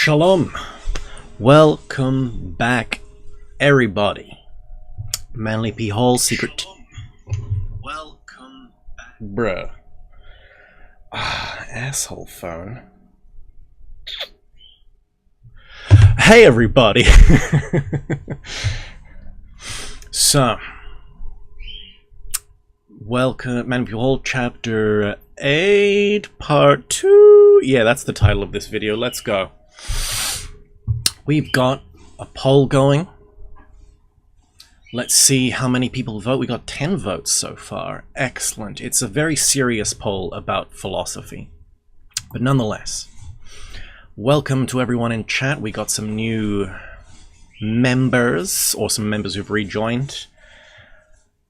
Shalom. Welcome back, everybody. Manly P. Hall, secret. Welcome back. Bruh. Asshole phone. Hey, everybody. So, welcome, Manly P. Hall, chapter 8, part 2. Yeah, that's the title of this video. Let's go. We've got a poll going. Let's see how many people vote. We got 10 votes so far. Excellent. It's a very serious poll about philosophy. But nonetheless, welcome to everyone in chat. We got some new members, or some members who've rejoined.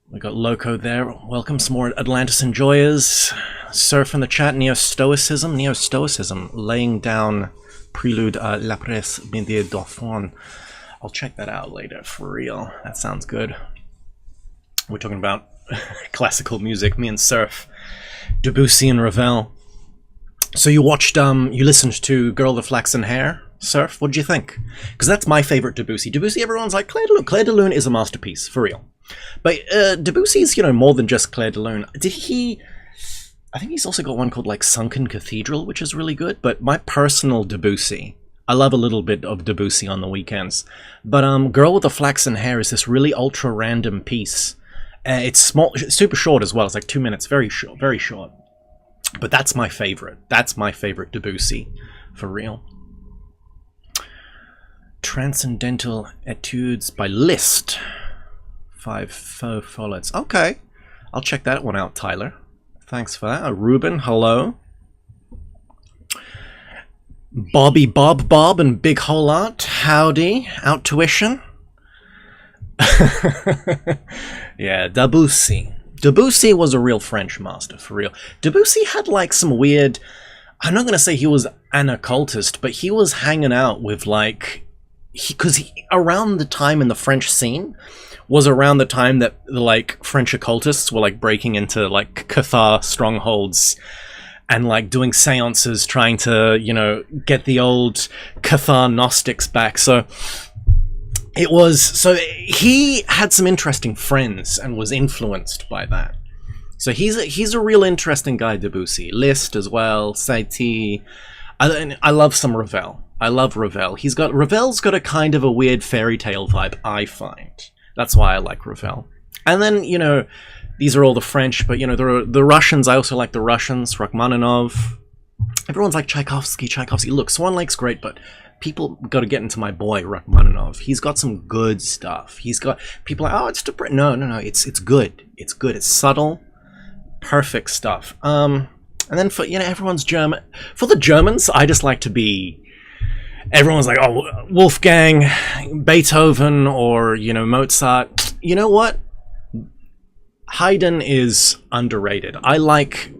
We got Loco there. Welcome, some more Atlantis enjoyers. Surf in the chat. Neo-Stoicism. Neo-Stoicism. Laying down Prelude à la Presse Bindie Dauphin. I'll check that out later, for real. That sounds good. We're talking about classical music. Me and Surf. Debussy and Ravel. So you watched, you listened to Girl with the Flaxen Hair, Surf? What did you think? Because that's my favorite Debussy. Debussy, everyone's like, Clair de Lune. Clair de Lune is a masterpiece, for real. But Debussy's, more than just Clair de Lune. Did he... I think he's also got one called, like, Sunken Cathedral, which is really good. But my personal Debussy... I love a little bit of Debussy on the weekends. But Girl with the Flaxen Hair is this really ultra-random piece. It's small, it's super short as well. It's like 2 minutes. Very short, very short. But that's my favorite. That's my favorite Debussy, for real. Transcendental Etudes by Liszt. 5 faux follets. Okay. I'll check that one out, Tyler. Thanks for that. Ruben, hello. Bobby Bob and Big Hole Art, howdy. Out tuition. Yeah, Debussy. Debussy was a real French master, for real. Debussy had like some weird... I'm not going to say he was an occultist, but he was hanging out with like... Because around the time in the French scene was around the time that the like French occultists were like breaking into like Cathar strongholds and like doing seances, trying to, get the old Cathar Gnostics back. So it was, so he had some interesting friends and was influenced by that. So he's a real interesting guy, Debussy. Liszt as well, Satie. I love some Ravel. I love Ravel. Ravel's got a kind of a weird fairy tale vibe, I find. That's why I like Ravel. And then, these are all the French, but, the Russians, I also like the Russians, Rachmaninoff. Everyone's like Tchaikovsky. Look, Swan Lake's great, but people got to get into my boy, Rachmaninoff. He's got some good stuff. He's got, people like, oh, it's depressing. No, it's good. It's good. It's subtle. Perfect stuff. And then for, everyone's German. For the Germans, I just like to be... Everyone's like, oh, Wolfgang, Beethoven, or, Mozart. You know what? Haydn is underrated. I like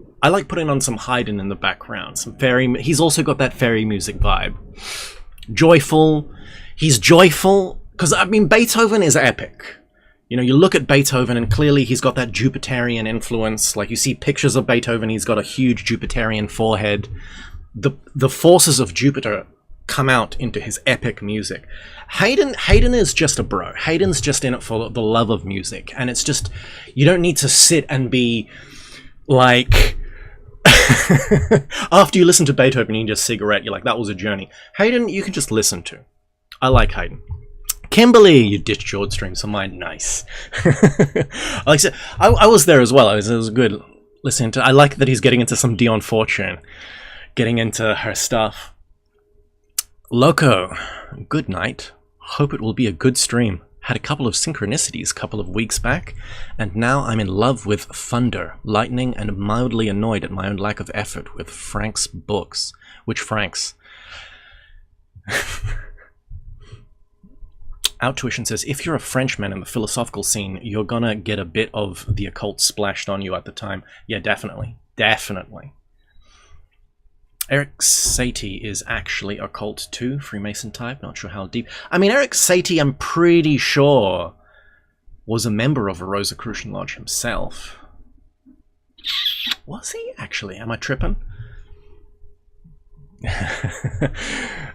putting on some Haydn in the background. Some fairy... He's also got that fairy music vibe. Joyful. He's joyful. Because, Beethoven is epic. You look at Beethoven and clearly he's got that Jupiterian influence. Like, you see pictures of Beethoven, he's got a huge Jupiterian forehead. The forces of Jupiter come out into his epic music. Haydn is just a bro. Haydn's just in it for the love of music. And it's just, you don't need to sit and be like... After you listen to Beethoven, you need a cigarette, you're like, that was a journey. Haydn, you can just listen to. I like Haydn. Kimberly, you ditched your stream, so mine, nice. Like I said, I was there as well. It was good listening to... I like that he's getting into some Dion Fortune. Getting into her stuff. Loco, good night. Hope it will be a good stream. Had a couple of synchronicities a couple of weeks back, and now I'm in love with thunder, lightning, and mildly annoyed at my own lack of effort with Frank's books. Which Frank's? Outtuition says, if you're a Frenchman in the philosophical scene, you're gonna get a bit of the occult splashed on you at the time. Yeah, definitely. Definitely. Eric Satie is actually occult too, Freemason type, not sure how deep. Eric Satie, I'm pretty sure, was a member of a Rosicrucian Lodge himself. Was he, actually? Am I tripping?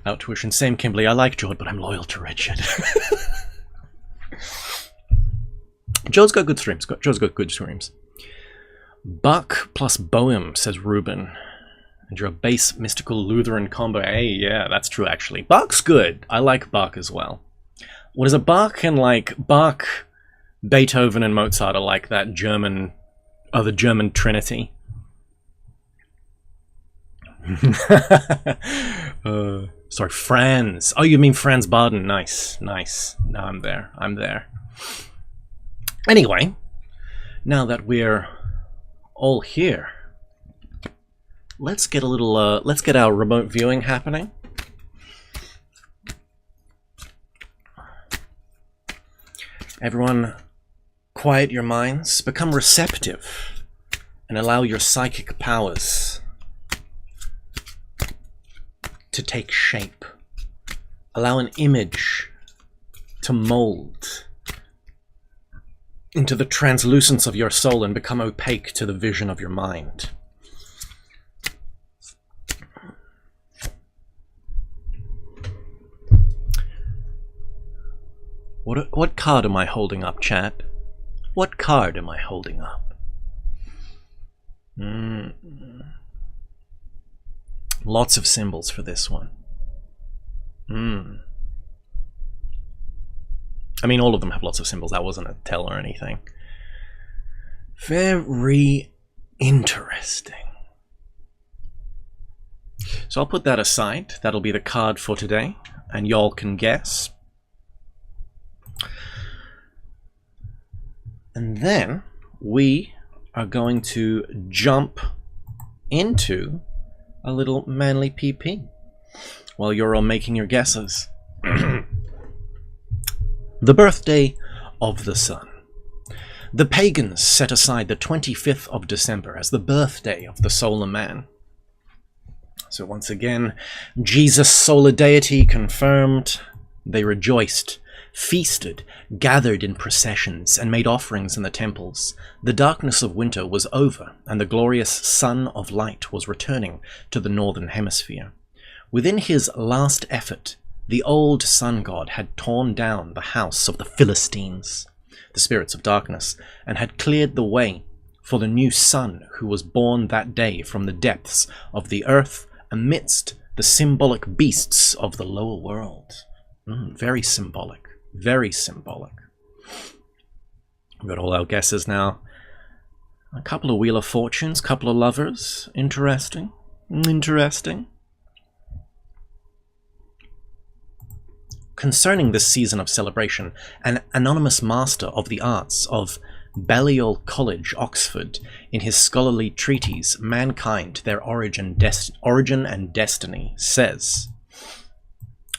Out tuition. Same, Kimberly. I like Jord, but I'm loyal to Richard. Jord's got good streams. Jord's got good streams. Buck plus Boehm, says Ruben. And you're a base mystical Lutheran combo. Hey, yeah, that's true, actually. Buck's good. I like Buck as well. What is it? Bach and like Bach, Beethoven, and Mozart are like that German, the German Trinity. Sorry, Franz. Oh, you mean Franz Baden? Nice, nice. No, I'm there. I'm there. Anyway, now that we're all here, let's get a little. Let's get our remote viewing happening. Everyone, quiet your minds, become receptive, and allow your psychic powers to take shape. Allow an image to mold into the translucence of your soul and become opaque to the vision of your mind. What card am I holding up, chat? What card am I holding up? Lots of symbols for this one. I mean, all of them have lots of symbols. That wasn't a tell or anything. Very interesting. So I'll put that aside. That'll be the card for today, and y'all can guess. And then we are going to jump into a little manly PP while you're all making your guesses. The birthday of the sun. The pagans set aside the 25th of December as the birthday of the solar man. So once again, Jesus' solar deity confirmed. They rejoiced, feasted, gathered in processions, and made offerings in the temples. The darkness of winter was over, and the glorious sun of light was returning to the northern hemisphere. Within his last effort, the old sun god had torn down the house of the Philistines, the spirits of darkness, and had cleared the way for the new sun who was born that day from the depths of the earth amidst the symbolic beasts of the lower world. Very symbolic. Very symbolic. We've got all our guesses now. A couple of Wheel of Fortunes, couple of lovers. Interesting. Interesting. Concerning this season of celebration, an anonymous master of the arts of Balliol College, Oxford, in his scholarly treatise, Mankind, Their Origin and Destiny, says,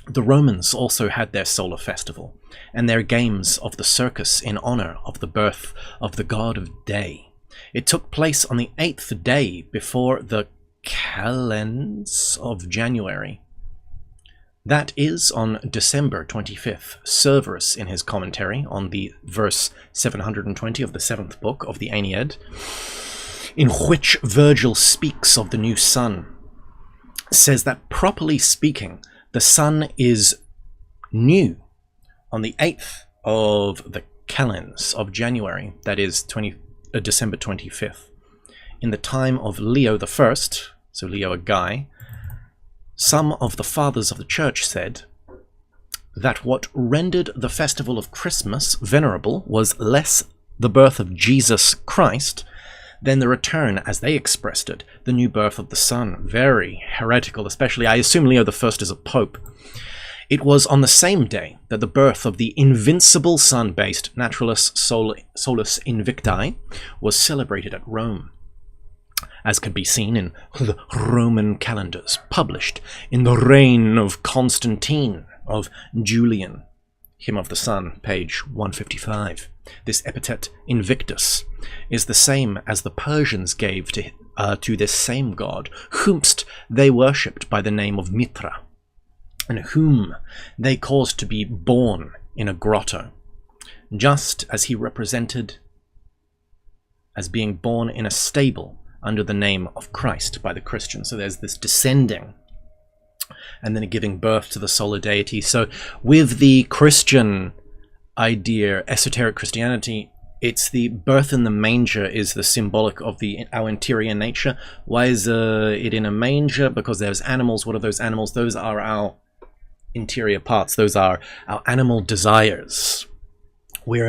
the Romans also had their solar festival, and their games of the circus in honor of the birth of the god of day. It took place on the 8th day before the calends of January. That is on December 25th. Severus, in his commentary on the verse 720 of the 7th book of the Aeneid, in which Virgil speaks of the new sun, says that, properly speaking, the sun is new on the 8th of the calends of January, that is December 25th. In the time of Leo I, so Leo a guy, some of the fathers of the church said that what rendered the festival of Christmas venerable was less the birth of Jesus Christ than the return, as they expressed it, the new birth of the sun. Very heretical, especially, I assume Leo I is a pope. It was on the same day that the birth of the invincible sun-based Naturalis Solus Invicti was celebrated at Rome, as can be seen in the Roman calendars published in the reign of Constantine, of Julian, hymn of the sun, page 155. This epithet, Invictus, is the same as the Persians gave to this same god, whomst they worshipped by the name of Mithra, and whom they caused to be born in a grotto, just as he represented as being born in a stable under the name of Christ by the Christians. So there's this descending and then giving birth to the solar deity. So with the Christian idea, esoteric Christianity, it's the birth in the manger is the symbolic of our interior nature. Why is it in a manger? Because there's animals. What are those animals? Those are our interior parts. Those are our animal desires. We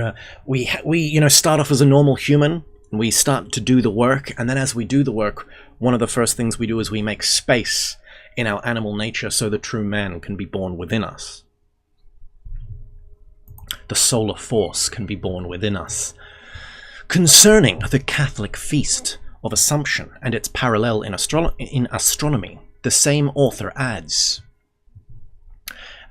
start off as a normal human. We start to do the work, and then as we do the work, one of the first things we do is we make space in our animal nature so the true man can be born within us. The solar force can be born within us. Concerning the Catholic feast of Assumption and its parallel in astronomy, the same author adds,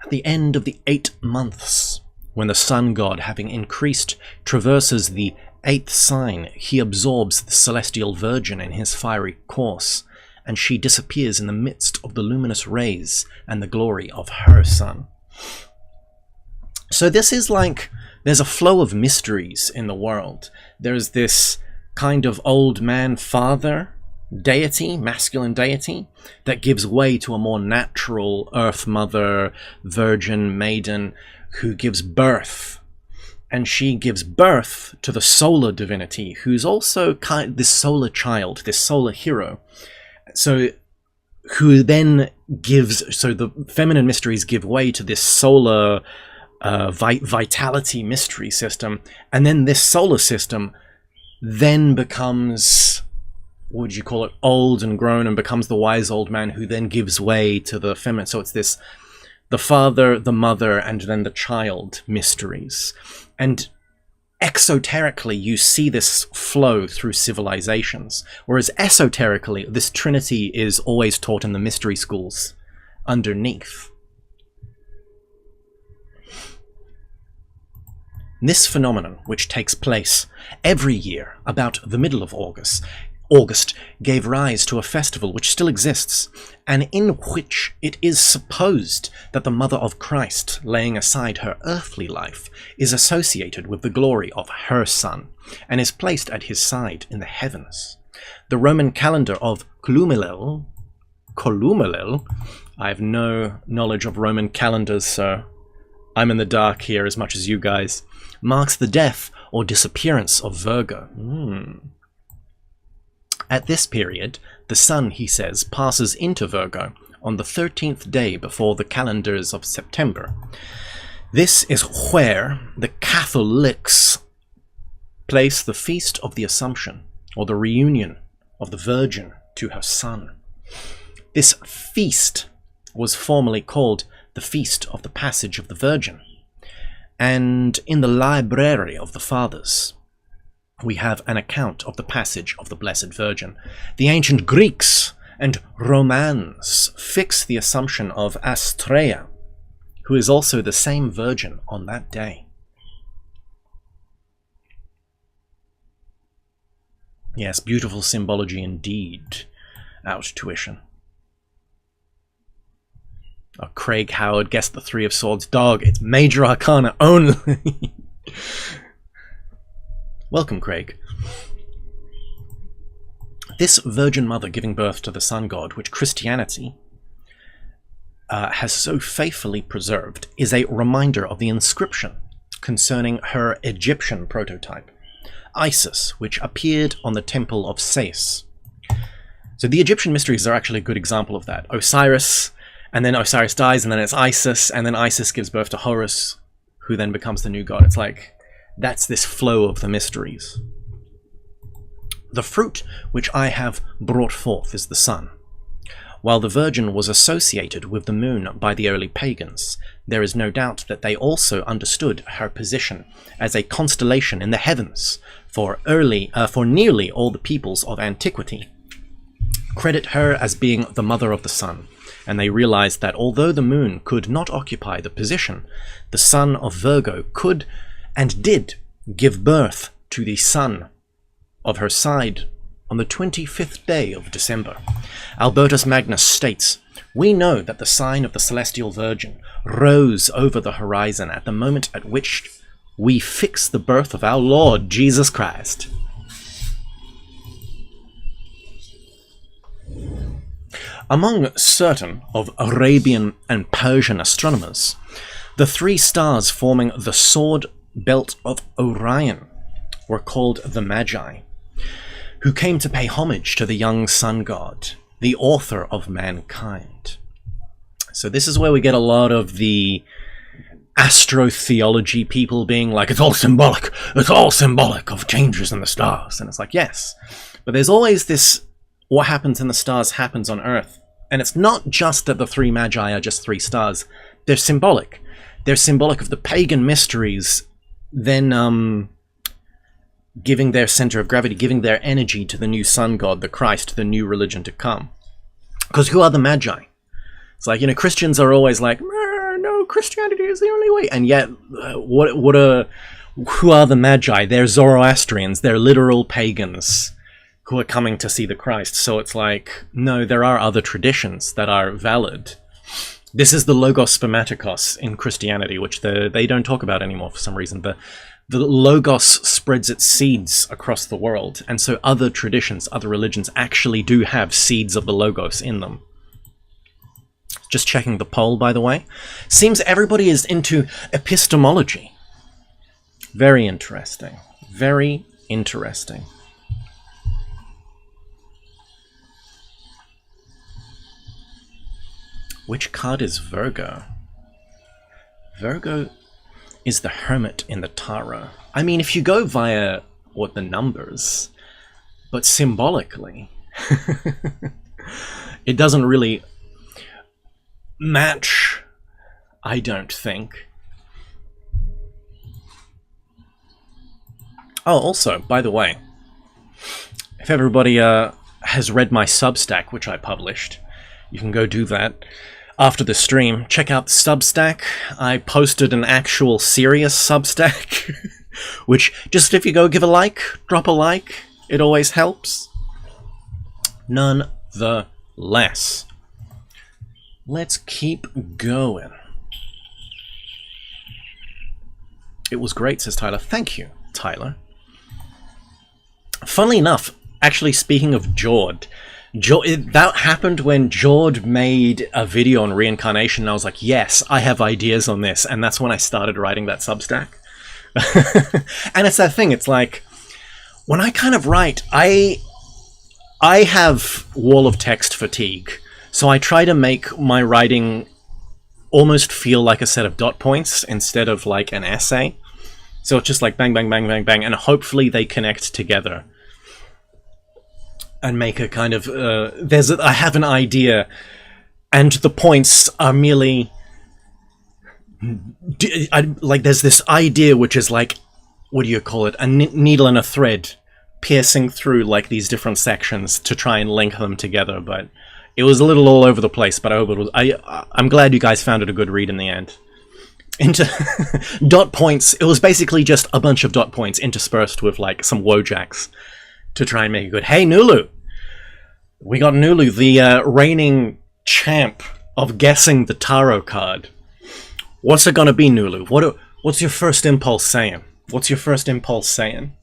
at the end of the 8 months, when the sun god, having increased, traverses the 8th sign, he absorbs the celestial virgin in his fiery course, and she disappears in the midst of the luminous rays and the glory of her sun. So this is like, there's a flow of mysteries in the world. There's this kind of old man father deity, masculine deity, that gives way to a more natural earth mother, virgin maiden, who gives birth. And she gives birth to the solar divinity, who's also this solar child, this solar hero. So, who then gives, so the feminine mysteries give way to this solar vitality mystery system, and then this solar system then becomes, what would you call it, old and grown, and becomes the wise old man who then gives way to the feminine. So it's this, the father, the mother, and then the child mysteries. And exoterically, you see this flow through civilizations, whereas esoterically, this trinity is always taught in the mystery schools underneath. This phenomenon, which takes place every year about the middle of August, gave rise to a festival which still exists, and in which it is supposed that the Mother of Christ, laying aside her earthly life, is associated with the glory of her Son, and is placed at his side in the heavens. The Roman calendar of Columelel, I have no knowledge of Roman calendars, so I'm in the dark here as much as you guys, marks the death or disappearance of Virgo. At this period, the sun, he says, passes into Virgo on the 13th day before the calendars of September. This is where the Catholics place the Feast of the Assumption, or the reunion of the Virgin to her Son. This feast was formerly called the Feast of the Passage of the Virgin, and in the Library of the Fathers, we have an account of the passage of the Blessed Virgin. The ancient Greeks and Romans fix the assumption of Astrea, who is also the same virgin on that day. Yes, beautiful symbology indeed. Out tuition. Oh, Craig Howard guessed the Three of Swords. Dog, it's Major Arcana only. Welcome, Craig. This Virgin Mother giving birth to the Sun God, which Christianity has so faithfully preserved, is a reminder of the inscription concerning her Egyptian prototype, Isis, which appeared on the Temple of Sais. So the Egyptian mysteries are actually a good example of that. Osiris, and then Osiris dies, and then it's Isis, and then Isis gives birth to Horus, who then becomes the new god. It's like, that's this flow of the mysteries. The fruit which I have brought forth is the sun. While the Virgin was associated with the moon by the early pagans, there is no doubt that they also understood her position as a constellation in the heavens for nearly all the peoples of antiquity. Credit her as being the mother of the sun, and they realized that although the moon could not occupy the position, the sun of Virgo could and did give birth to the sun of her side on the 25th day of December. Albertus Magnus states, "We know that the sign of the Celestial Virgin rose over the horizon at the moment at which we fix the birth of our Lord Jesus Christ." Among certain of Arabian and Persian astronomers, the 3 stars forming the sword belt of Orion were called the Magi, who came to pay homage to the young sun god, the author of mankind. So this is where we get a lot of the astrotheology people being like, it's all symbolic of changes in the stars. And it's like, yes, but there's always this, what happens in the stars happens on Earth. And it's not just that the 3 Magi are just 3 stars. They're symbolic. They're symbolic of the pagan mysteries, then giving their center of gravity, giving their energy to the new sun god, the Christ, the new religion to come. Because who are the Magi? It's like, Christians are always like, no, Christianity is the only way. And yet, who are the Magi? They're Zoroastrians. They're literal pagans who are coming to see the Christ. So it's like, no, there are other traditions that are valid. This is the Logos Spermatikos in Christianity, which they don't talk about anymore for some reason. The Logos spreads its seeds across the world, and so other traditions, other religions actually do have seeds of the Logos in them. Just checking the poll, by the way. Seems everybody is into epistemology. Very interesting. Very interesting. Which card is Virgo? Virgo is the Hermit in the Tarot. I mean, if you go via the numbers, but symbolically, it doesn't really match, I don't think. Oh, also, by the way, if everybody has read my Substack, which I published, you can go do that after the stream. Check out the Substack. I posted an actual serious Substack, which, just if you go give a like, drop a like, it always helps. Nonetheless, let's keep going. It was great, says Tyler. Thank you, Tyler. Funnily enough, actually speaking of Jord, that happened when Jord made a video on reincarnation, and I was like, yes, I have ideas on this, and that's when I started writing that Substack. And it's that thing, it's like, when I kind of write, I have wall of text fatigue, so I try to make my writing almost feel like a set of dot points instead of like an essay. So it's just like bang, bang, bang, bang, bang, and hopefully they connect together and make a kind of, I have an idea, and the points are merely, there's this idea which is like, what do you call it, a needle and a thread piercing through like these different sections to try and link them together, but it was a little all over the place, but I hope it was, I'm glad you guys found it a good read in the end. Into dot points, it was basically just a bunch of dot points interspersed with like some Wojaks to try and make it good. Hey, Nulu! We got Nulu, the reigning champ of guessing the tarot card. What's it gonna be, Nulu? What's your first impulse saying? What's your first impulse saying?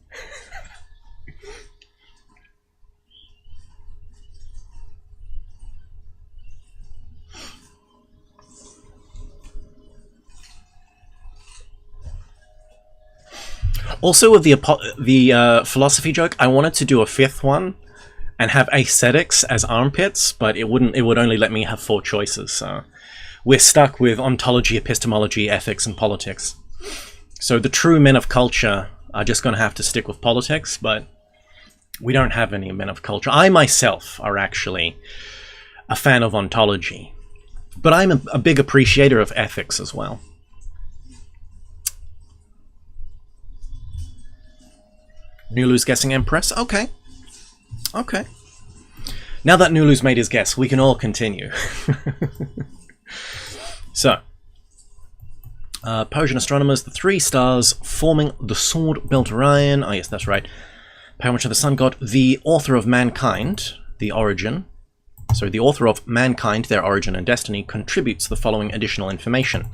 Also, with the philosophy joke, I wanted to do a 5th one and have aesthetics as armpits, but it would only let me have 4 choices. So we're stuck with ontology, epistemology, ethics, and politics. So the true men of culture are just going to have to stick with politics, but we don't have any men of culture. I myself are actually a fan of ontology, but I'm a big appreciator of ethics as well. Nulu's guessing Empress? Okay. Okay. Now that Nulu's made his guess, we can all continue. So, Persian astronomers, the 3 stars forming the sword belt Orion. Oh yes, that's right. Pay homage to the sun god, the author of mankind, the origin. So the author of mankind, their origin and destiny, contributes the following additional information.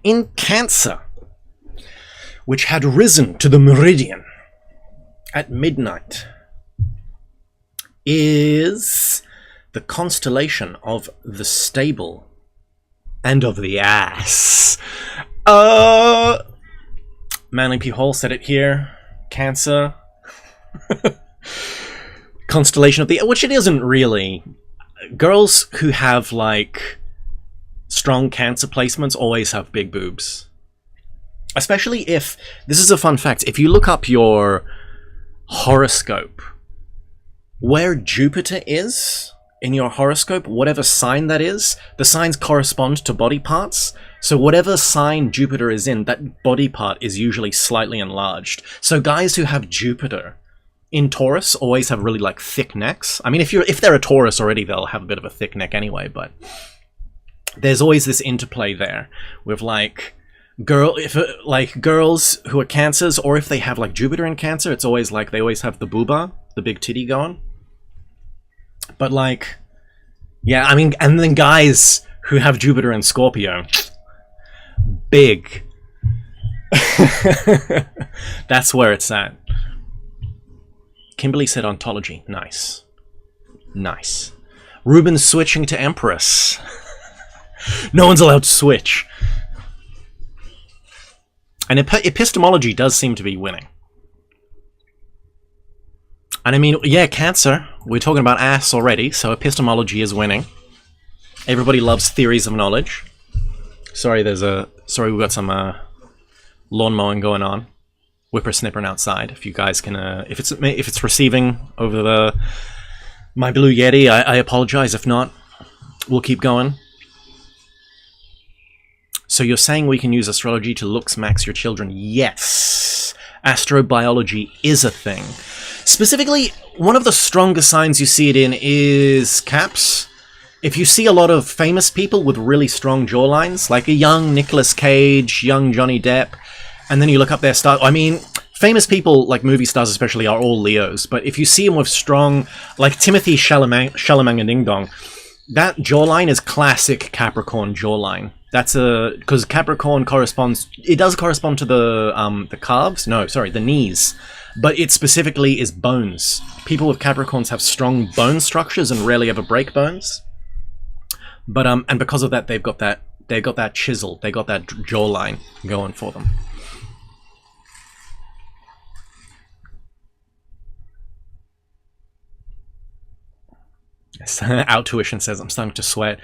In Cancer, which had risen to the meridian at midnight, is the constellation of the stable and of the ass. Manly P. Hall said it here. Cancer. Constellation of the... Which it isn't really. Girls who have, like, strong Cancer placements always have big boobs. Especially if... This is a fun fact. If you look up your horoscope, where Jupiter is in your horoscope, whatever sign that is, the signs correspond to body parts. So whatever sign Jupiter is in, that body part is usually slightly enlarged. So guys who have Jupiter in Taurus always have really like thick necks. I mean, if they're a Taurus already, they'll have a bit of a thick neck anyway, but there's always this interplay there with like girls who are Cancers, or if they have like Jupiter in Cancer, it's always like they always have the booba, the big titty going. But like, yeah, I mean, and then guys who have Jupiter in Scorpio, big. That's where it's at. Kimberly said ontology. Nice. Nice. Ruben's switching to Empress. No one's allowed to switch. And epistemology does seem to be winning. And I mean, yeah, Cancer. We're talking about ass already, so epistemology is winning. Everybody loves theories of knowledge. Sorry, we've got some lawn mowing going on. Whippersnippering outside. If you guys can, if it's receiving over my Blue Yeti, I apologize. If not, we'll keep going. So you're saying we can use astrology to looks max your children? Yes. Astrobiology is a thing. Specifically, one of the strongest signs you see it in is Caps. If you see a lot of famous people with really strong jawlines, like a young Nicolas Cage, young Johnny Depp, and then you look up their style. I mean, famous people, like movie stars especially, are all Leos. But if you see them with strong, like Timothy Chalamet and Ding Dong, that jawline is classic Capricorn jawline. That's because Capricorn corresponds. It does correspond to the calves. No, sorry, the knees. But it specifically is bones. People with Capricorns have strong bone structures and rarely ever break bones. But and because of that, they've got that chisel. They got that jawline going for them. Out Tuition says, I'm starting to sweat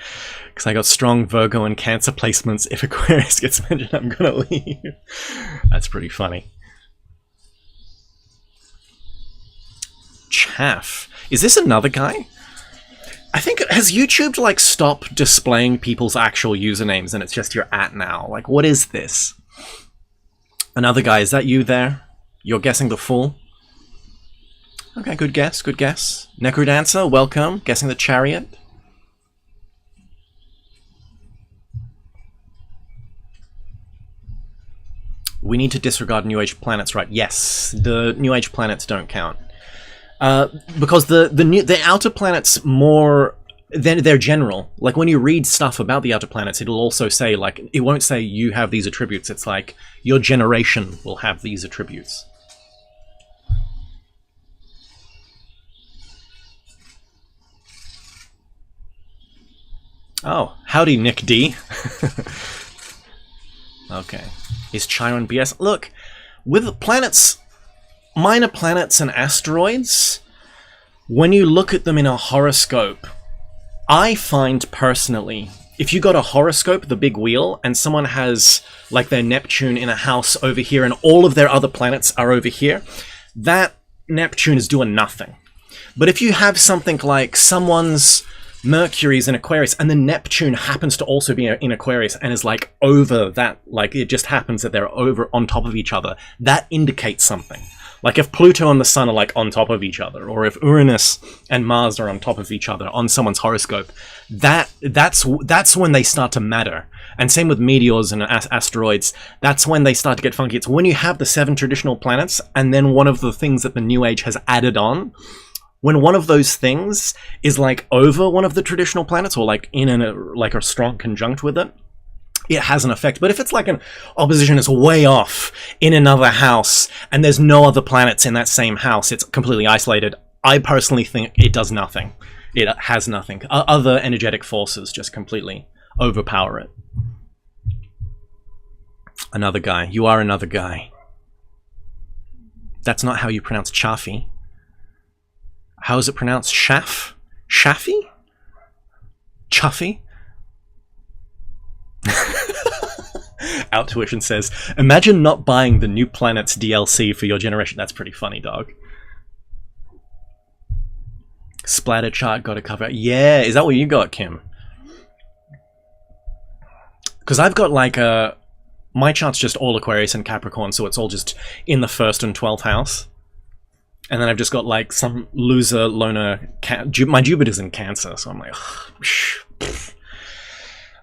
because I got strong Virgo and Cancer placements. If Aquarius gets mentioned, I'm gonna leave. That's pretty funny. Chaff. Is this another guy? I think, has YouTube like stopped displaying people's actual usernames and it's just your @ now? Like, what is this? Another guy, is that you there? You're guessing the fool? Okay, good guess, good guess. Necrodancer, welcome. Guessing the Chariot. We need to disregard New Age planets, right? Yes, the New Age planets don't count. Because the outer planets more... They're general. Like, when you read stuff about the outer planets, it'll also say, like, it won't say you have these attributes. It's like, your generation will have these attributes. Oh, howdy, Nick D. Okay. Is Chiron BS? Look, with planets, minor planets and asteroids, when you look at them in a horoscope, I find personally, if you got a horoscope, the big wheel, and someone has like their Neptune in a house over here and all of their other planets are over here, that Neptune is doing nothing. But if you have something like someone's Mercury's in Aquarius and then Neptune happens to also be in Aquarius and is like over that, like it just happens that they're over on top of each other, that indicates something. Like if Pluto and the Sun are like on top of each other, or if Uranus and Mars are on top of each other on someone's horoscope, that's when they start to matter. And same with meteors and asteroids, that's when they start to get funky. It's when you have the 7 traditional planets and then one of the things that the New Age has added on, when one of those things is like over one of the traditional planets or like in a strong conjunct with it, it has an effect. But if it's like an opposition is way off in another house and there's no other planets in that same house, it's completely isolated, I personally think it does nothing. It has nothing. Other energetic forces just completely overpower it. Another guy. You are another guy. That's not how you pronounce Chaffee. How is it pronounced? Shaff? Shaffy? Chuffy? Outtuition says, imagine not buying the New Planets DLC for your generation. That's pretty funny, dog. Splatter chart got a cover. Yeah, is that what you got, Kim? Because I've got like a... My chart's just all Aquarius and Capricorn, so it's all just in the 1st and 12th house. And then I've just got like some loser loner... My Jupiter's in Cancer, so I'm like...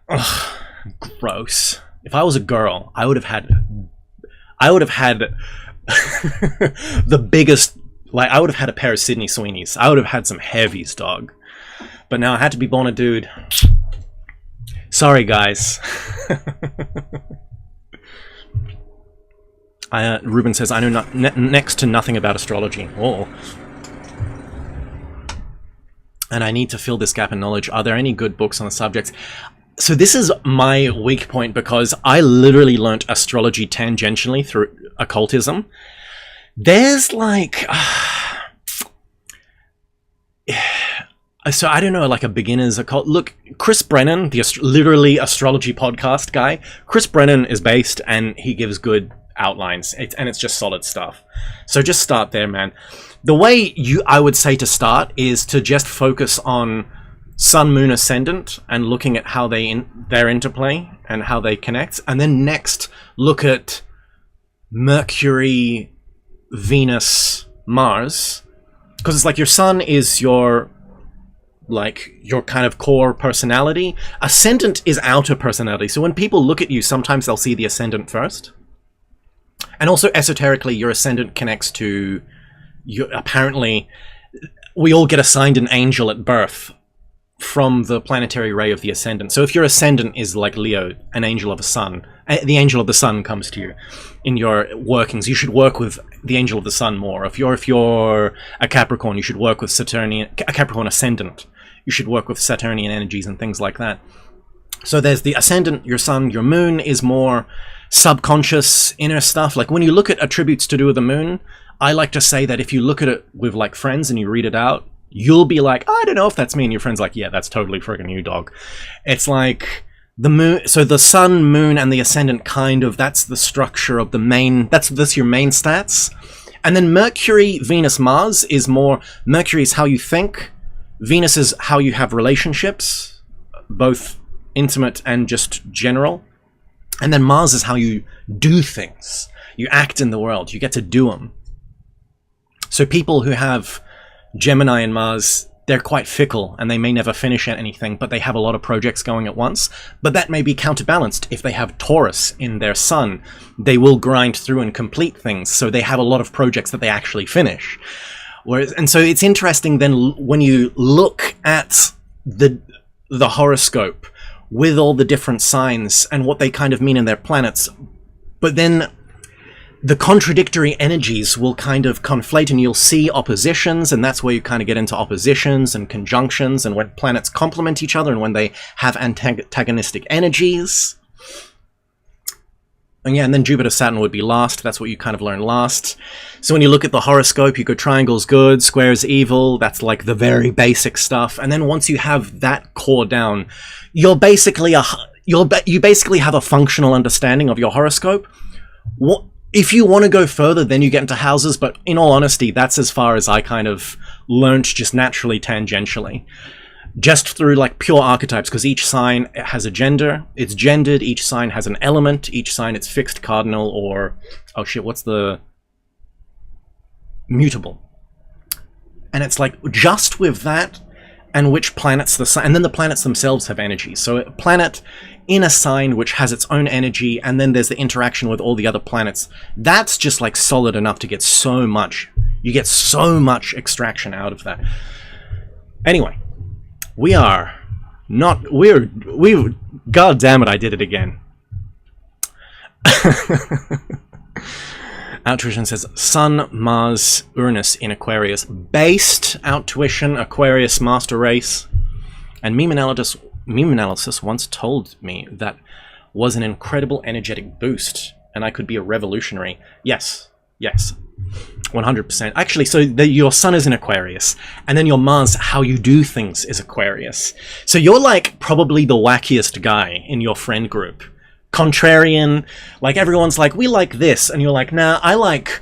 Ugh, gross. If I was a girl, I would have had the biggest... Like, I would have had a pair of Sydney Sweeneys. I would have had some heavies, dog. But now I had to be born a dude. Sorry, guys. Ruben says, I know next to nothing about astrology. Oh. And I need to fill this gap in knowledge. Are there any good books on the subject? So this is my weak point, because I literally learnt astrology tangentially through occultism. There's like... so I don't know, like a beginner's occult... Look, Chris Brennan, the literally astrology podcast guy, Chris Brennan is based and he gives good outlines, and it's just solid stuff. So just start there, man. The way I would say to start is to just focus on Sun, Moon, Ascendant and looking at how their interplay and how they connect. And then next, look at Mercury, Venus, Mars, because it's like your Sun is your kind of core personality. Ascendant is outer personality. So when people look at you, sometimes they'll see the Ascendant first. And also esoterically, your Ascendant connects to apparently we all get assigned an angel at birth from the planetary ray of the Ascendant. So if your Ascendant is like Leo, an angel of a sun, the angel of the sun comes to you in your workings. You should work with the angel of the sun more. If you're a Capricorn, you should work with a Capricorn Ascendant. You should work with Saturnian energies and things like that. So there's the Ascendant, your Sun, your Moon is more subconscious, inner stuff. Like when you look at attributes to do with the Moon, I like to say that if you look at it with like friends and you read it out, you'll be like, I don't know if that's me, and your friend's like, yeah, that's totally friggin' you, dog. It's like the Moon, so the Sun, Moon, and the Ascendant kind of, that's the structure of the main, that's your main stats. And then Mercury, Venus, Mars is more, Mercury is how you think, Venus is how you have relationships, both intimate and just general. And then Mars is how you do things. You act in the world, you get to do them. So people who have Gemini and Mars, they're quite fickle and they may never finish at anything, but they have a lot of projects going at once. But that may be counterbalanced if they have Taurus in their Sun. They will grind through and complete things, so they have a lot of projects that they actually finish. And so it's interesting then when you look at the horoscope with all the different signs and what they kind of mean in their planets, but then the contradictory energies will kind of conflate and you'll see oppositions, and that's where you kind of get into oppositions and conjunctions and when planets complement each other and when they have antagonistic energies. And yeah, and then Jupiter, Saturn would be last. That's what you kind of learn last. So when you look at the horoscope, you go triangle's good, square's evil. That's like the very basic stuff. And then once you have that core down, you basically have a functional understanding of your horoscope. If you want to go further, then you get into houses, but in all honesty, that's as far as I kind of learnt just naturally, tangentially. Just through like pure archetypes, because each sign has a gender, it's gendered, each sign has an element, each sign it's fixed, cardinal, or, oh shit, what's the... mutable. And it's like, just with that, and which planets the sign, and then the planets themselves have energy. So a planet in a sign which has its own energy, and then there's the interaction with all the other planets, that's just like solid enough to get so much, you get so much extraction out of that. Anyway, we're, god damn it, I did it again. Outtuition says Sun, Mars, Uranus in Aquarius. Based Outtuition, Aquarius master race. And meme analysis once told me that was an incredible energetic boost, and I could be a revolutionary. Yes, yes, 100%. Actually, so your Sun is in Aquarius, and then your Mars, how you do things, is Aquarius. So you're like probably the wackiest guy in your friend group. Contrarian, like everyone's like, we like this, and you're like, nah, I like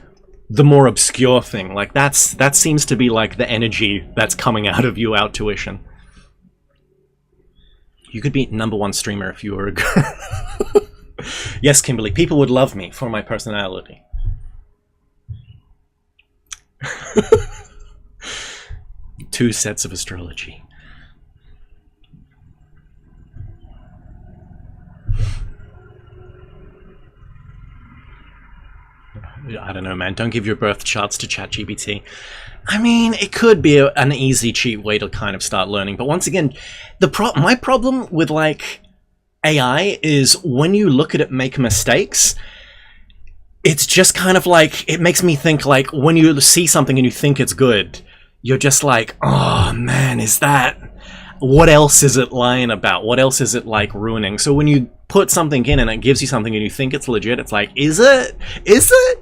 the more obscure thing. Like that seems to be like the energy that's coming out of you, Outtuition. You could be #1 streamer if you were a girl. Yes, Kimberly, people would love me for my personality. Two sets of astrology. I don't know, man. Don't give your birth charts to ChatGPT. I mean, it could be an easy, cheap way to kind of start learning. But once again, my problem with, like, AI is when you look at it make mistakes, it's just kind of like, it makes me think, like, when you see something and you think it's good, you're just like, oh, man, is that... What else is it lying about? What else is it, like, ruining? So when you put something in and it gives you something and you think it's legit, it's like, is it? Is it?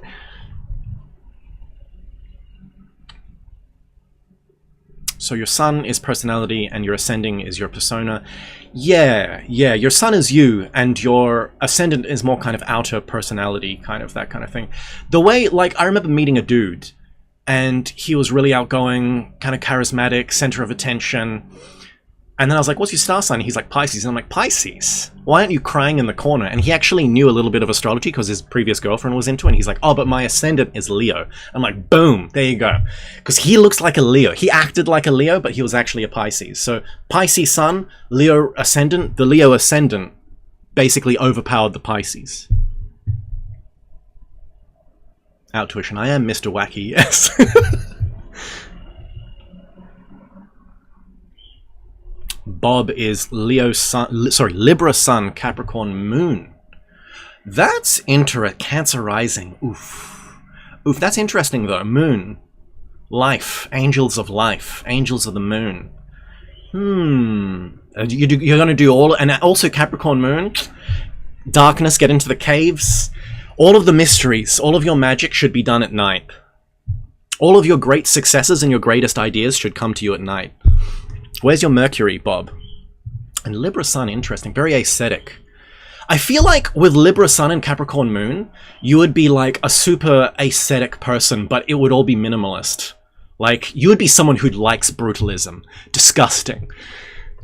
So your Sun is personality and your ascending is your persona. Yeah, your Sun is you and your ascendant is more kind of outer personality, kind of that kind of thing. The way, like, I remember meeting a dude and he was really outgoing, kind of charismatic, center of attention. And then I was like, what's your star sign? He's like, Pisces. And I'm like, Pisces? Why aren't you crying in the corner? And he actually knew a little bit of astrology because his previous girlfriend was into it. And he's like, oh, but my ascendant is Leo. I'm like, boom, there you go. Because he looks like a Leo. He acted like a Leo, but he was actually a Pisces. So Pisces Sun, Leo ascendant. The Leo ascendant basically overpowered the Pisces. Outtuition. I am Mr. Wacky, yes. Bob is Leo Sun, sorry, Libra Sun, Capricorn Moon. That's Cancer Rising. Oof. Oof, that's interesting though. Moon. Life. Angels of life. Angels of the moon. You're going to do all... And also Capricorn Moon. Darkness, get into the caves. All of the mysteries, all of your magic should be done at night. All of your great successes and your greatest ideas should come to you at night. Where's your Mercury, Bob? And Libra Sun, interesting. Very ascetic. I feel like with Libra Sun and Capricorn Moon, you would be like a super ascetic person, but it would all be minimalist. Like, you would be someone who likes brutalism. Disgusting.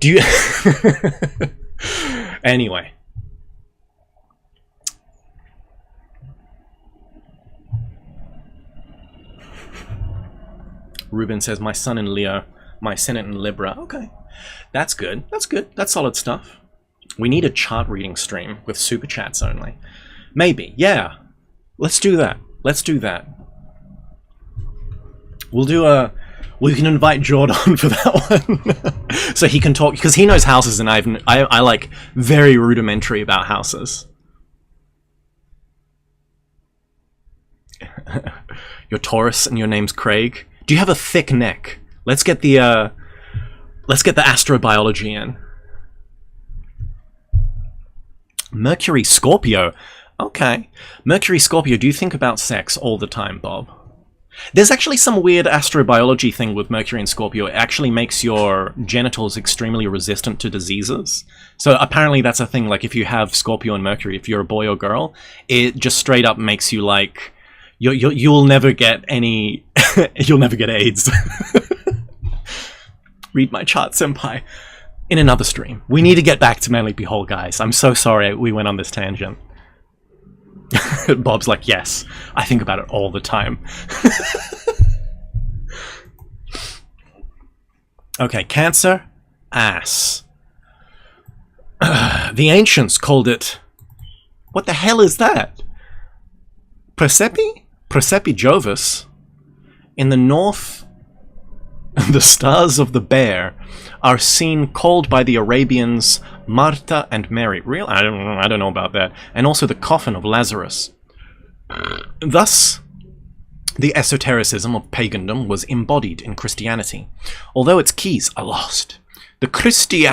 Do you... Anyway. Ruben says, my Sun in Leo. My Ascendant in Libra. Okay. That's good. That's good. That's solid stuff. We need a chart reading stream with super chats only. Maybe. Yeah. Let's do that. Let's do that. We'll do a... We can invite Jordan for that one. So he can talk... Because he knows houses and I like very rudimentary about houses. You're Taurus and your name's Craig. Do you have a thick neck? Let's get the astrobiology in. Mercury Scorpio. Okay. Mercury Scorpio, do you think about sex all the time, Bob? There's actually some weird astrobiology thing with Mercury and Scorpio. It actually makes your genitals extremely resistant to diseases. So apparently that's a thing, like if you have Scorpio and Mercury, if you're a boy or girl, it just straight up makes you like... You'll never get any... You'll never get AIDS. Read my chart, senpai. In another stream. We need to get back to Manly Behold, guys. I'm so sorry we went on this tangent. Bob's like, yes, I think about it all the time. Okay, Cancer, ass. The ancients called it... What the hell is that? Persepi? Persepi Jovis. In the north... The stars of the bear are seen called by the Arabians Martha and Mary. I don't know about that. And also the coffin of Lazarus. Thus, The esotericism of pagandom was embodied in Christianity, although its keys are lost. The Christian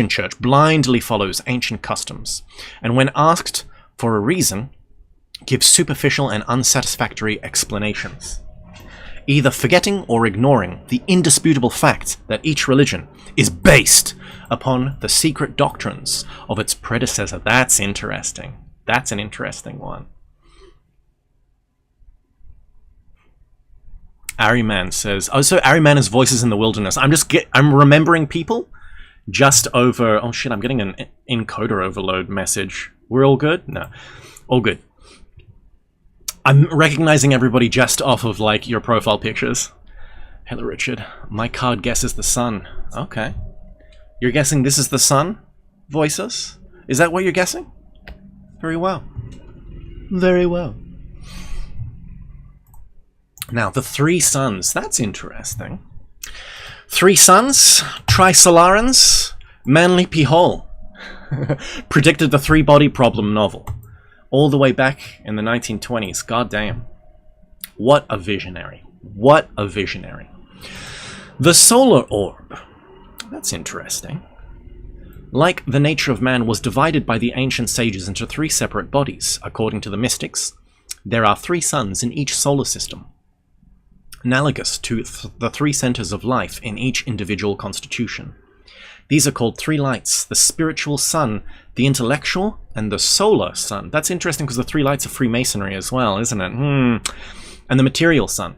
church blindly follows ancient customs, and when asked for a reason, gives superficial and unsatisfactory explanations, either forgetting or ignoring the indisputable fact that each religion is based upon the secret doctrines of its predecessor. That's interesting. That's an interesting one. Ariman says, oh, so Ariman is Voices in the Wilderness. I'm remembering people just over, oh shit, I'm getting an encoder overload message. We're all good? No. All good. I'm recognizing everybody just off of, like, your profile pictures. Hello, Richard. My card guesses the sun. Okay. You're guessing this is the sun? Voices? Is that what you're guessing? Very well. Very well. Now, the three suns. That's interesting. Three suns, Trisolarans, Manly P. Hall. Predicted the three-body problem novel. All the way back in the 1920s. God damn. What a visionary. What a visionary. The solar orb. That's interesting. Like the nature of man was divided by the ancient sages into three separate bodies. According to the mystics, there are three suns in each solar system, analogous to the three centers of life in each individual constitution. These are called three lights: the spiritual sun, the intellectual, and the solar sun. That's interesting because the three lights are Freemasonry as well, isn't it? And the material sun.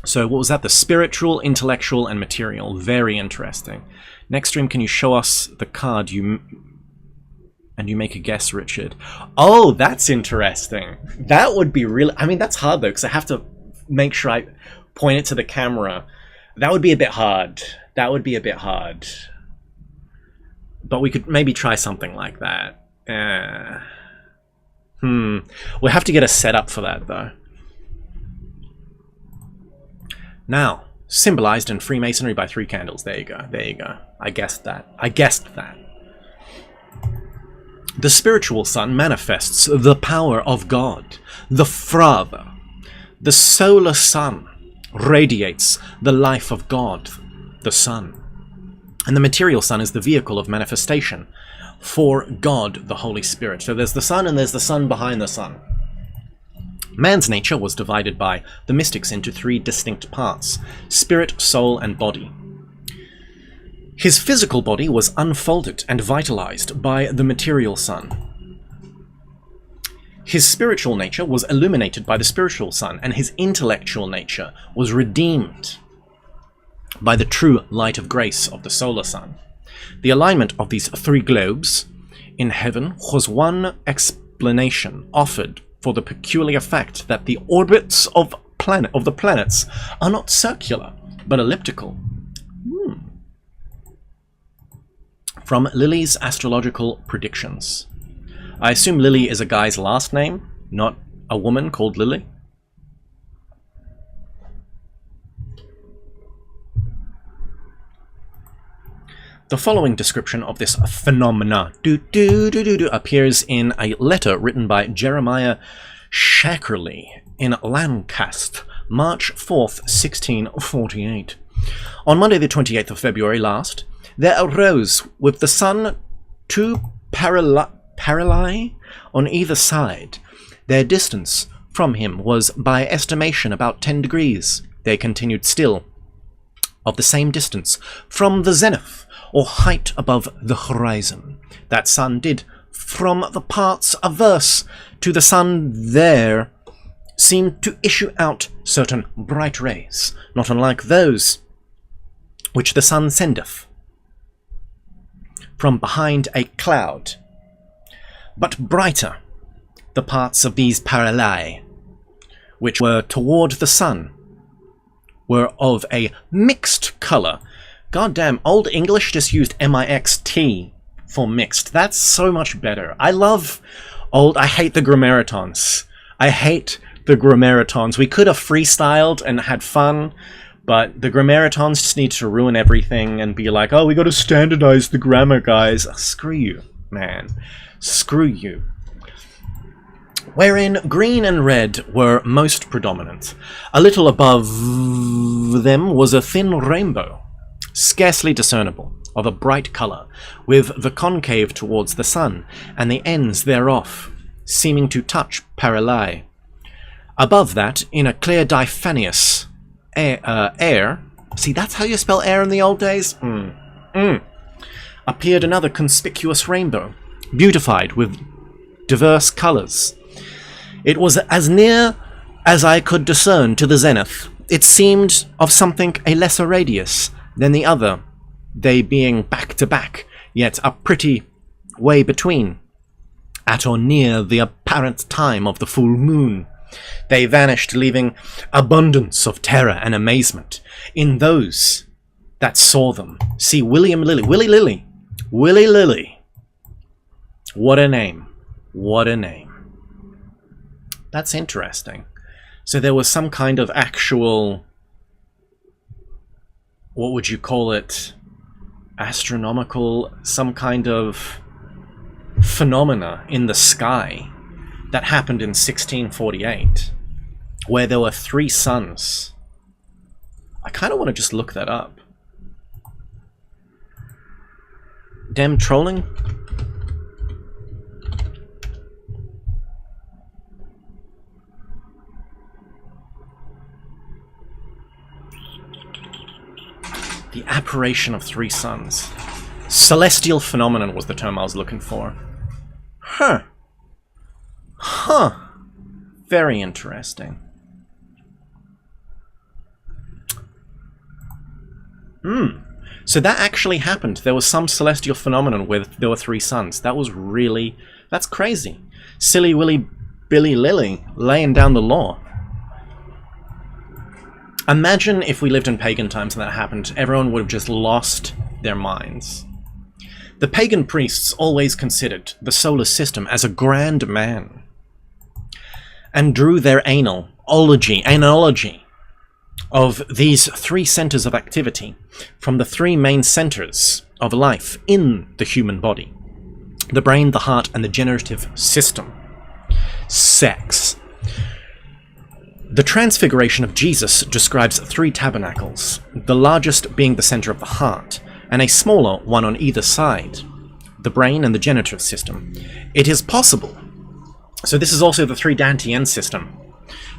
So what was that? The spiritual, intellectual, and material. Very interesting. Next stream, can you show us the card and you make a guess, Richard? Oh, that's interesting. That would be really... I mean, that's hard, though, because I have to make sure I point it to the camera. That would be a bit hard. That would be a bit hard. But we could maybe try something like that. We'll have to get a setup for that, though. Now, symbolized in Freemasonry by three candles. There you go. There you go. I guessed that. I guessed that. The spiritual sun manifests the power of God, the Father. The solar sun radiates the life of God, the Son. And the material sun is the vehicle of manifestation for God, the Holy Spirit. So there's the sun and there's the sun behind the sun. Man's nature was divided by the mystics into three distinct parts: spirit, soul, and body. His physical body was unfolded and vitalized by the material sun. His spiritual nature was illuminated by the spiritual sun, and his intellectual nature was redeemed by the true light of grace of the solar sun. The alignment of these three globes in heaven was one explanation offered for the peculiar fact that the orbits of the planets are not circular, but elliptical. From Lily's astrological predictions. I assume Lily is a guy's last name, not a woman called Lily. The following description of this phenomena appears in a letter written by Jeremiah Shackerley in Lancaster, March 4th, 1648. On Monday the 28th of February last, there arose with the sun two paralleli on either side. Their distance from him was by estimation about 10 degrees. They continued still of the same distance from the zenith, or height above the horizon. That sun did, from the parts averse to the sun there, seem to issue out certain bright rays, not unlike those which the sun sendeth from behind a cloud, but brighter. The parts of these paralleli, which were toward the sun, were of a mixed colour. Goddamn, Old English just used M-I-X-T for mixed. That's so much better. I hate the grammaritons. I hate the grammaritons. We could have freestyled and had fun, but the grammaritons just need to ruin everything and be like, oh, we gotta standardize the grammar, guys. Screw you, man. Screw you. wherein green and red were most predominant. A little above them was a thin rainbow, scarcely discernible, of a bright colour, with the concave towards the sun, and the ends thereof seeming to touch parallel. Above that, in a clear diaphanous air, see, that's how you spell air in the old days? Appeared another conspicuous rainbow, beautified with diverse colours. It was as near as I could discern to the zenith. It seemed of something a lesser radius than the other, they being back to back, yet a pretty way between. At or near the apparent time of the full moon, they vanished, leaving abundance of terror and amazement in those that saw them. See, Willy Lilly. What a name. What a name. That's interesting. So there was some kind of actual, what would you call it, astronomical, some kind of phenomena in the sky that happened in 1648, where there were 3 suns. I kind of want to just look that up. Damn trolling. The apparition of 3 suns. Celestial phenomenon was the term I was looking for. Huh. Very interesting. So that actually happened. There was some celestial phenomenon where there were 3 suns. That's crazy. Silly Willy Billy Lilly laying down the law. Imagine if we lived in pagan times and that happened. Everyone would have just lost their minds. The pagan priests always considered the solar system as a grand man, and drew their analogy of these 3 centers of activity from the 3 main centers of life in the human body: the brain, the heart, and the generative system. Sex. The Transfiguration of Jesus describes 3 tabernacles, the largest being the center of the heart, and a smaller one on either side, the brain and the generative system. It is possible, so this is also the 3 Dantian system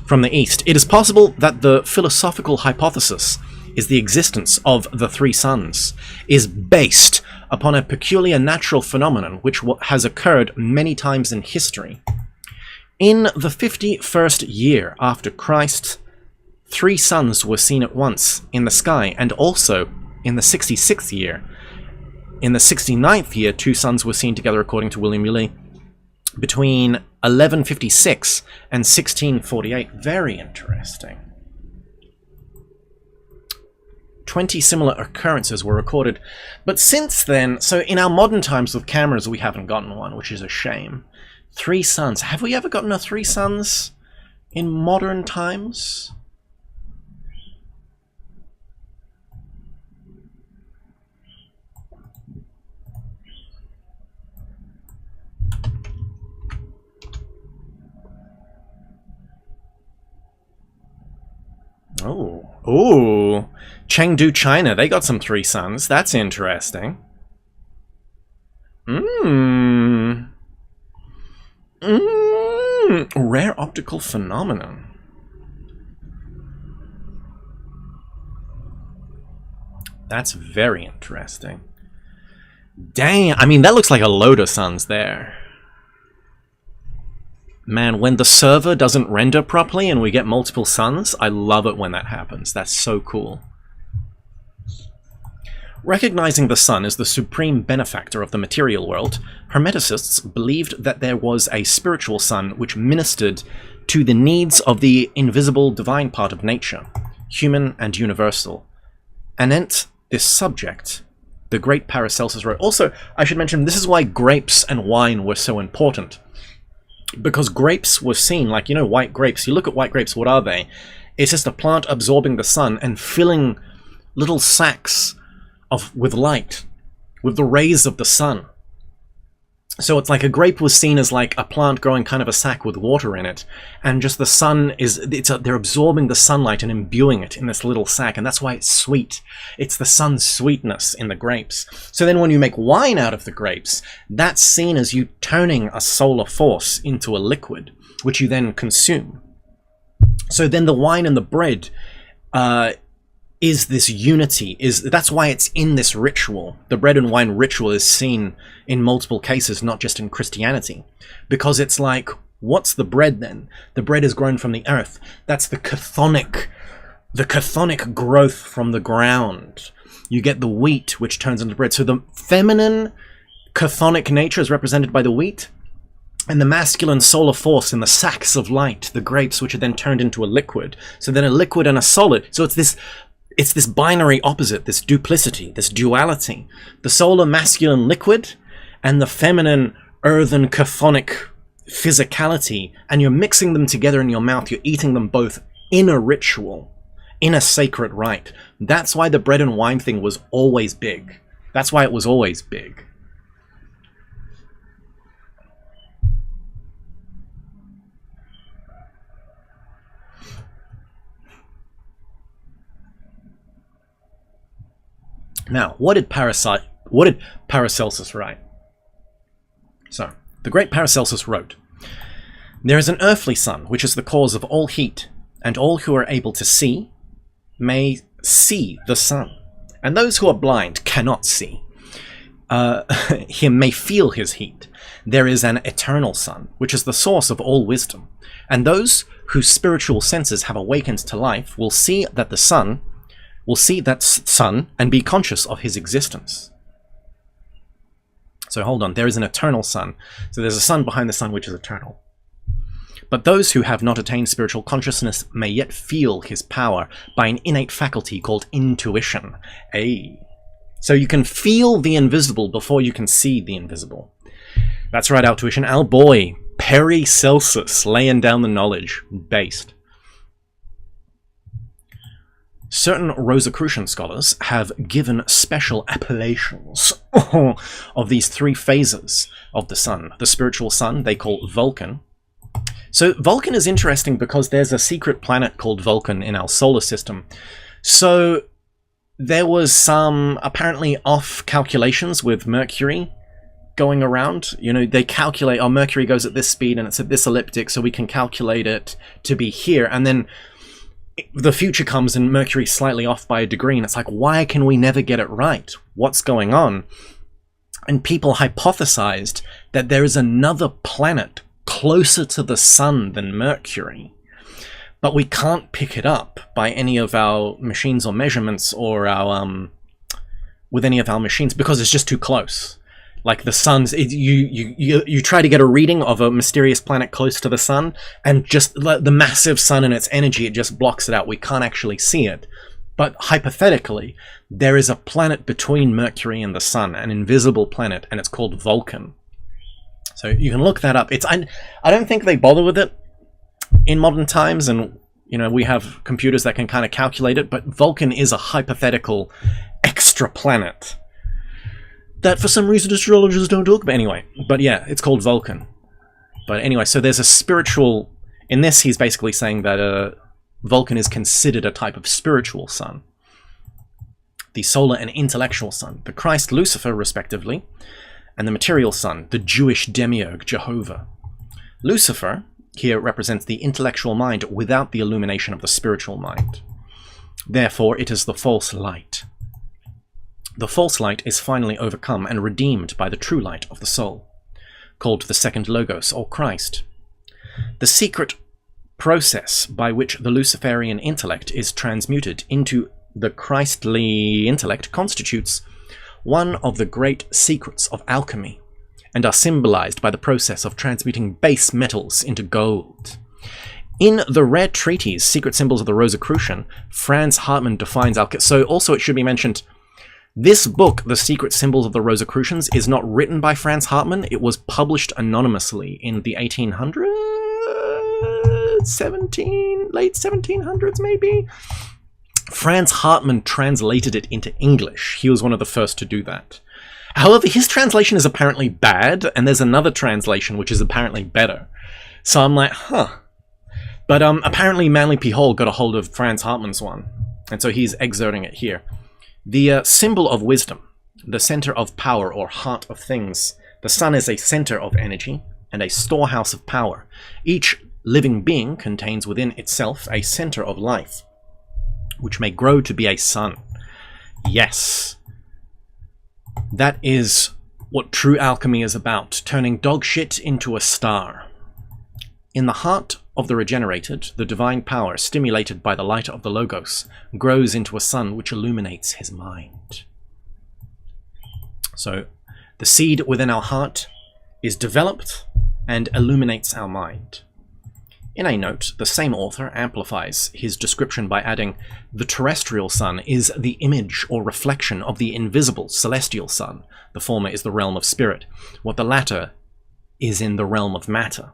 from the East. It is possible that the philosophical hypothesis is the existence of the 3 suns is based upon a peculiar natural phenomenon which has occurred many times in history. In the 51st year after Christ, 3 suns were seen at once in the sky, and also in the 66th year. In the 69th year, 2 suns were seen together, according to William Lilly, between 1156 and 1648. Very interesting. 20 similar occurrences were recorded. But since then, so in our modern times with cameras, we haven't gotten one, which is a shame. 3 suns. Have we ever gotten a 3 suns in modern times? Oh, Chengdu, China. They got some 3 suns. That's interesting. Rare optical phenomenon. That's very interesting. Dang, I mean, that looks like a load of suns there. Man, when the server doesn't render properly and we get multiple suns, I love it when that happens. That's so cool. Recognizing the sun as the supreme benefactor of the material world, Hermeticists believed that there was a spiritual sun which ministered to the needs of the invisible divine part of nature, human and universal. Anent this subject, the great Paracelsus wrote. Also, I should mention, this is why grapes and wine were so important. Because grapes were seen, like, you know, white grapes. You look at white grapes, what are they? It's just a plant absorbing the sun and filling little sacs with light, with the rays of the sun. So it's like a grape was seen as like a plant growing kind of a sack with water in it, and just the sun they're absorbing the sunlight and imbuing it in this little sack, and that's why it's sweet. It's the sun's sweetness in the grapes. So then when you make wine out of the grapes, that's seen as you turning a solar force into a liquid, which you then consume. So then the wine and the bread is this unity, that's why it's in this ritual. The bread and wine ritual is seen in multiple cases, not just in Christianity, because it's like, what's the bread then? The bread is grown from the earth. That's the chthonic growth from the ground. You get the wheat, which turns into bread. So the feminine chthonic nature is represented by the wheat, and the masculine solar force in the sacks of light, the grapes, which are then turned into a liquid. So then a liquid and a solid. So it's this binary opposite, this duplicity, this duality. The solar masculine liquid and the feminine earthen chthonic physicality, and you're mixing them together in your mouth. You're eating them both in a ritual, in a sacred rite. That's why the bread and wine thing was always big. That's why it was always big. Now, what did Paracelsus write? So, the great Paracelsus wrote, "There is an earthly sun, which is the cause of all heat, and all who are able to see may see the sun, and those who are blind cannot see him may feel his heat. There is an eternal sun, which is the source of all wisdom, and those whose spiritual senses have awakened to life will see that sun and be conscious of his existence." So hold on, there is an eternal sun. So there's a sun behind the sun which is eternal. "But those who have not attained spiritual consciousness may yet feel his power by an innate faculty called intuition." So you can feel the invisible before you can see the invisible. That's right, intuition. Our boy, Paracelsus, laying down the knowledge, based. Certain Rosicrucian scholars have given special appellations of these three phases of the sun. The spiritual sun they call Vulcan. So Vulcan is interesting because there's a secret planet called Vulcan in our solar system. So there was some apparently off calculations with Mercury going around. You know, they calculate, oh, Mercury goes at this speed and it's at this elliptic, so we can calculate it to be here. And then the future comes and Mercury's slightly off by a degree, and it's like, why can we never get it right? What's going on? And people hypothesized that there is another planet closer to the sun than Mercury, but we can't pick it up by any of our machines or measurements or our with any of our machines because it's just too close. Like the sun's, you try to get a reading of a mysterious planet close to the sun, and just the massive sun and its energy, it just blocks it out. We can't actually see it. But hypothetically, there is a planet between Mercury and the sun, an invisible planet, and it's called Vulcan. So you can look that up. I don't think they bother with it in modern times, and you know, we have computers that can kind of calculate it, but Vulcan is a hypothetical extra planet that for some reason astrologers don't talk about anyway. But yeah, it's called Vulcan. But anyway, so there's a spiritual... In this, he's basically saying that Vulcan is considered a type of spiritual sun. The solar and intellectual sun, the Christ Lucifer, respectively, and the material sun, the Jewish demiurge Jehovah. Lucifer here represents the intellectual mind without the illumination of the spiritual mind. Therefore, it is the false light. The false light is finally overcome and redeemed by the true light of the soul, called the second Logos, or Christ. The secret process by which the Luciferian intellect is transmuted into the Christly intellect constitutes one of the great secrets of alchemy, and are symbolized by the process of transmuting base metals into gold. In the rare treatise, Secret Symbols of the Rosicrucian, Franz Hartmann defines alchemy. So also it should be mentioned, this book, The Secret Symbols of the Rosicrucians, is not written by Franz Hartmann. It was published anonymously in the 1800s, late 1700s maybe? Franz Hartmann translated it into English. He was one of the first to do that. However, his translation is apparently bad, and there's another translation which is apparently better. So I'm like, huh. But apparently Manly P. Hall got a hold of Franz Hartmann's one, and so he's exerting it here. The symbol of wisdom, the center of power or heart of things. The sun is a center of energy and a storehouse of power. Each living being contains within itself a center of life, which may grow to be a sun. Yes. That is what true alchemy is about, turning dog shit into a star. In the heart of the regenerated, the divine power, stimulated by the light of the Logos, grows into a sun which illuminates his mind. So, the seed within our heart is developed and illuminates our mind. In a note, the same author amplifies his description by adding, the terrestrial sun is the image or reflection of the invisible celestial sun. The former is the realm of spirit, what the latter is in the realm of matter.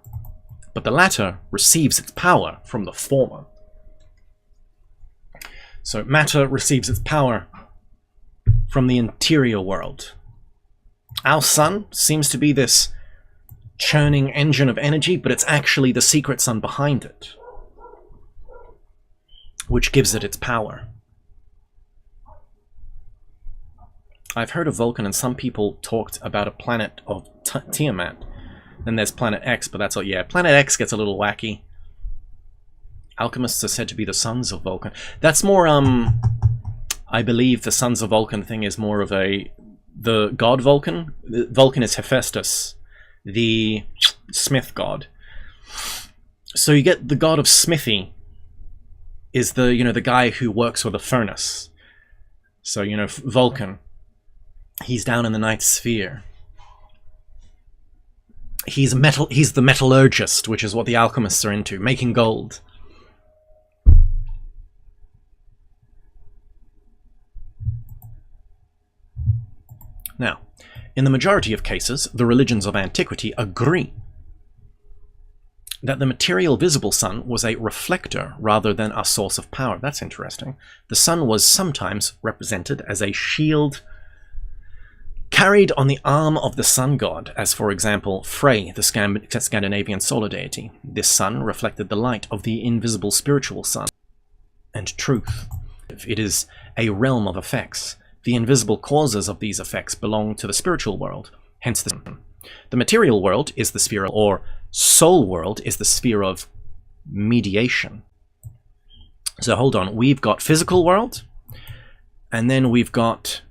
But the latter receives its power from the former. So matter receives its power from the interior world. Our sun seems to be this churning engine of energy, but it's actually the secret sun behind it, which gives it its power. I've heard of Vulcan, and some people talked about a planet of Tiamat. Then there's Planet X, but that's all. Yeah, Planet X gets a little wacky. Alchemists are said to be the sons of Vulcan. That's more, I believe the sons of Vulcan thing is more of the god Vulcan. Vulcan is Hephaestus, the smith god. So you get the god of smithy is the, the guy who works with a furnace. So, Vulcan, he's down in the ninth sphere. He's the metallurgist, which is what the alchemists are into, making gold. Now, in the majority of cases, the religions of antiquity agree that the material visible sun was a reflector rather than a source of power. That's interesting. The sun was sometimes represented as a shield carried on the arm of the sun god, as for example Frey, the Scandinavian solar deity. This sun reflected the light of the invisible spiritual sun and truth. It is a realm of effects. The invisible causes of these effects belong to the spiritual world, hence the material world is the sphere, or soul world is the sphere of mediation. So hold on, we've got physical world, and then we've got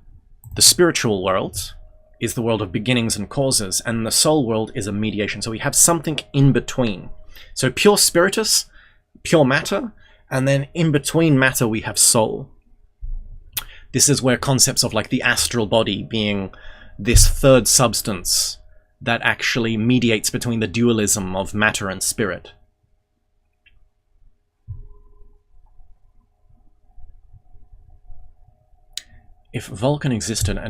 the spiritual world is the world of beginnings and causes, and the soul world is a mediation. So we have something in between. So pure spiritus, pure matter, and then in between matter we have soul. This is where concepts of like the astral body being this third substance that actually mediates between the dualism of matter and spirit. If Vulcan existed and